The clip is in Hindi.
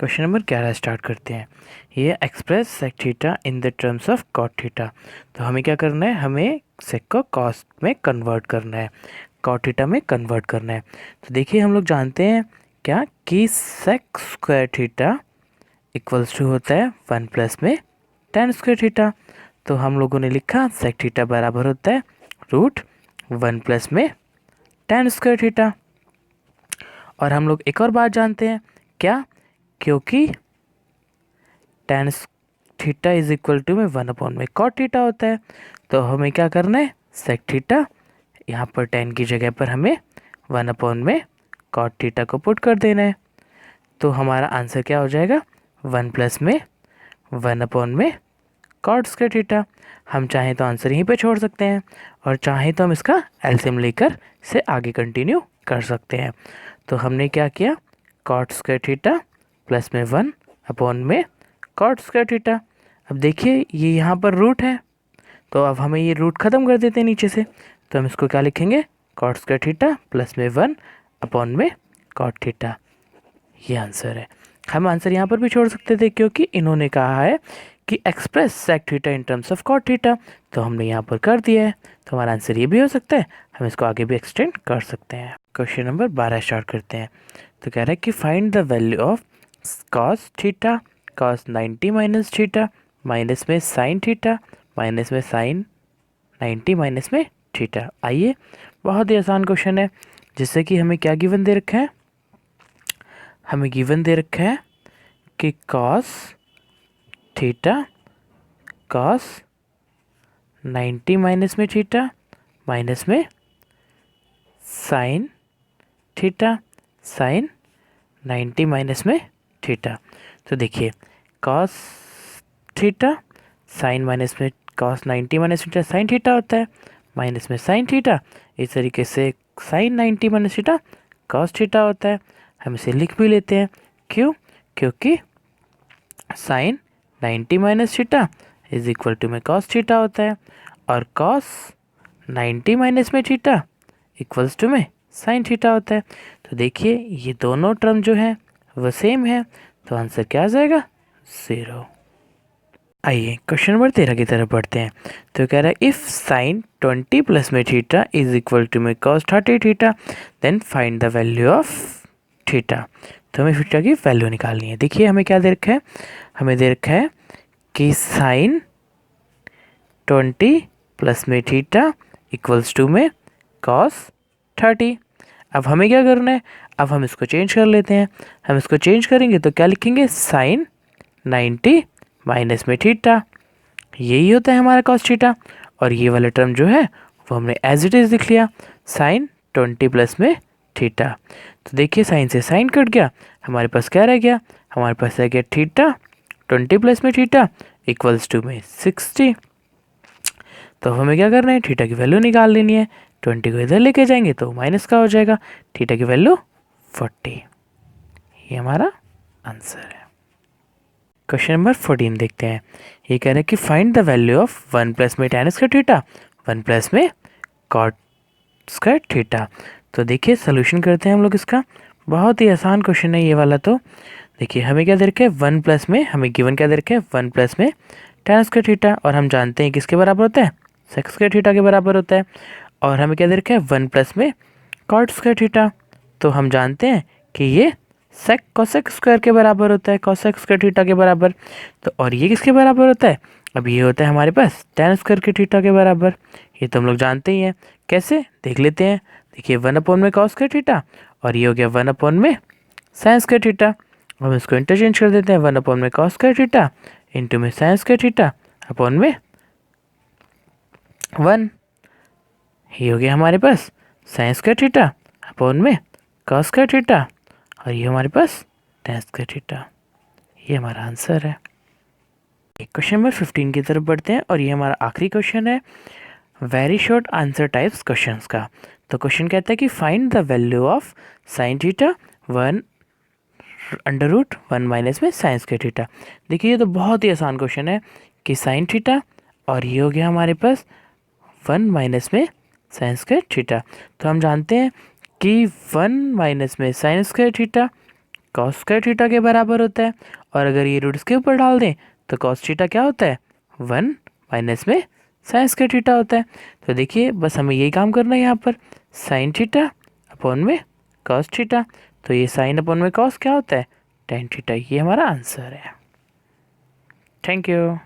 क्वेश्चन नंबर 11 स्टार्ट करते हैं। ये express sec theta in the terms of cot theta. तो हमें क्या करना है, हमें सेक को कॉस में कन्वर्ट करना है, कॉट थीटा में कन्वर्ट करना है। तो देखिए हम लोग जानते हैं क्या कि sec square theta equals to होता है 1 प्लस में tan स्क्वायर थीटा। तो हम लोगों ने लिखा सेक थीटा बराबर होता है √1 प्लस में tan स्क्वायर थीटा। और हम लोग एक और बात जानते हैं क्या, क्योंकि tan theta is equal to में 1 में कॉट थीटा होता है। तो हमें क्या करना है, सेक थीटा यहाँ पर tan की जगह पर हमें 1 में कॉट थीटा को पुट कर देना है। तो हमारा आंसर क्या हो जाएगा, 1 प्लस में 1 में कॉट स्क्वायर थीटा। हम चाहें तो आंसर यहीं पे छोड़ सकते हैं और चाहें तो हम इसका एलसीएम लेकर से आगे कंटिन्यू कर सकते हैं। तो हमने क्या किया, कॉट स्क्वायर थीटा प्लस में 1 में कॉट स्क्वायर थीटा। अब देखिए ये यहाँ पर रूट है, तो अब हमें ये रूट ख़त्म कर देते हैं नीचे से। तो हम इसको क्या लिखेंगे, कॉट स्क्वायर थीटा प्लस में 1 में कॉट थीटा। ये आंसर है। हम आंसर यहाँ पर भी छोड़ सकते थे क्योंकि इन्होंने कहा है कि express sec theta in terms of cot theta, तो हमने यहाँ पर कर दिया है। तो हमारा आंसर ये भी हो सकता है, हम इसको आगे भी एक्सटेंड कर सकते हैं। क्वेश्चन नंबर 12 स्टार्ट करते हैं। तो कह रहा है कि find the value of cos theta cos 90 minus theta minus में साइन थीटा माइनस में साइन 90 माइनस में थीटा। आइए, बहुत ही आसान क्वेश्चन है। जिससे कि हमें क्या गिवन दे रखा है, हमें गिवन दे रखा है कि कॉस थीटा कॉस 90 माइनस में थीटा माइनस में साइन थीटा साइन 90 माइनस में थीटा। तो देखिए कॉस थीटा साइन माइनस में cos 90 minus theta sine theta होता है, माइनस में साइन थीटा, इस तरीके से sine 90 minus theta cos theta होता है। हम इसे लिख भी लेते हैं, क्यों, क्योंकि sine 90 minus theta is equal to में कॉस थीटा होता है और कॉस 90 माइनस में थीटा इक्वल्स टू में साइन थीटा होता है। तो देखिए ये दोनों टर्म जो है वो सेम है, तो आंसर क्या आ जाएगा, 0। आइए क्वेश्चन नंबर 13 की तरफ बढ़ते हैं। तो कह रहा है इफ़ साइन 20 प्लस में थीटा इज इक्वल टू में cos 30 theta then find the value of theta. तो हमें थीटा की वैल्यू निकालनी है। देखिए हमें क्या दे रखा है, हमें दे रखा है कि साइन 20 प्लस में थीटा इक्वल्स टू में कॉस 30। अब हमें क्या करना है, अब हम इसको चेंज कर लेते हैं। हम इसको चेंज करेंगे तो क्या लिखेंगे, साइन 90 माइनस में थीटा, यही होता है हमारा कॉस थीटा। और ये वाला टर्म जो है वो हमने एज इट इज़ लिख लिया, साइन 20 प्लस में थीटा। तो देखिए साइन से साइन कट गया, हमारे पास क्या रह गया, हमारे पास रह गया थीटा 20 प्लस में थीटा इक्वल्स टू में 60। तो हमें क्या करना है, थीटा की वैल्यू निकाल लेनी है। 20 को इधर लेके जाएंगे तो माइनस का हो जाएगा, थीटा की वैल्यू 40। ये हमारा आंसर है। क्वेश्चन नंबर 14 देखते हैं। ये कह रहा है कि find the value of 1 plus में tan स्क्वायर थीटा 1 प्लस में कॉट स्क्वायर थीटा। तो देखिए सोल्यूशन करते हैं हम लोग इसका। बहुत ही आसान क्वेश्चन है ये वाला। तो देखिए हमें क्या दे रखा है, 1 प्लस में हमें गिवन क्या दे रखा है, 1 प्लस में tan स्क्वायर थीटा, और हम जानते हैं किसके बराबर होता है, सेक स्क्वायर थीटा के बराबर होता है। और हमें क्या दे रखा है, 1 प्लस में कॉट स्क्वायर थीटा, तो हम जानते हैं कि ये सेक कोसेक स्क्वायर के बराबर होता है, कोसेक स्क्वायर थीटा के बराबर। तो और ये किसके बराबर होता है, अब ये होता है हमारे पास tan स्क्वायर के थीटा के बराबर। ये तो हम लोग जानते ही हैं, कैसे देख लेते हैं। देखिए 1 में कॉस स्क्वायर थीटा और ये हो गया 1 में साइन स्क्वायर थीटा। हम इसको इंटरचेंज कर देते हैं, 1 में कॉस स्क्वायर थीटा इंटू में साइन स्क्वायर थीटा अपॉन में 1। ये हो गया हमारे पास साइन स्क्वायर थीटा अपॉन में कॉस स्क्वायर थीटा और ये हमारे पास tan स्क्वायर थीटा। ये हमारा आंसर है। क्वेश्चन नंबर 15 की तरफ बढ़ते हैं और ये हमारा आखिरी क्वेश्चन है very short answer types questions का। तो क्वेश्चन कहता है कि find the value of sine theta 1/√1 minus में साइन स्क्वायर थीटा। देखिए ये तो बहुत ही आसान क्वेश्चन है कि साइन थीटा और ये हो गया हमारे पास 1 माइनस में साइन स्क्वायर थीटा। तो हम जानते हैं कि 1 माइनस में sine square theta cos square theta के बराबर होता है, और अगर ये रूट इसके ऊपर डाल दें तो कॉस थीटा क्या होता है, 1 माइनस में साइन स्क्वायर थीटा होता है। तो देखिए बस हमें यही काम करना है यहाँ पर, साइन थीटा अपॉन में कॉस थीटा, तो ये साइन अपॉन में कॉस क्या होता है, टेन थीटा। ये हमारा आंसर है। Thank you.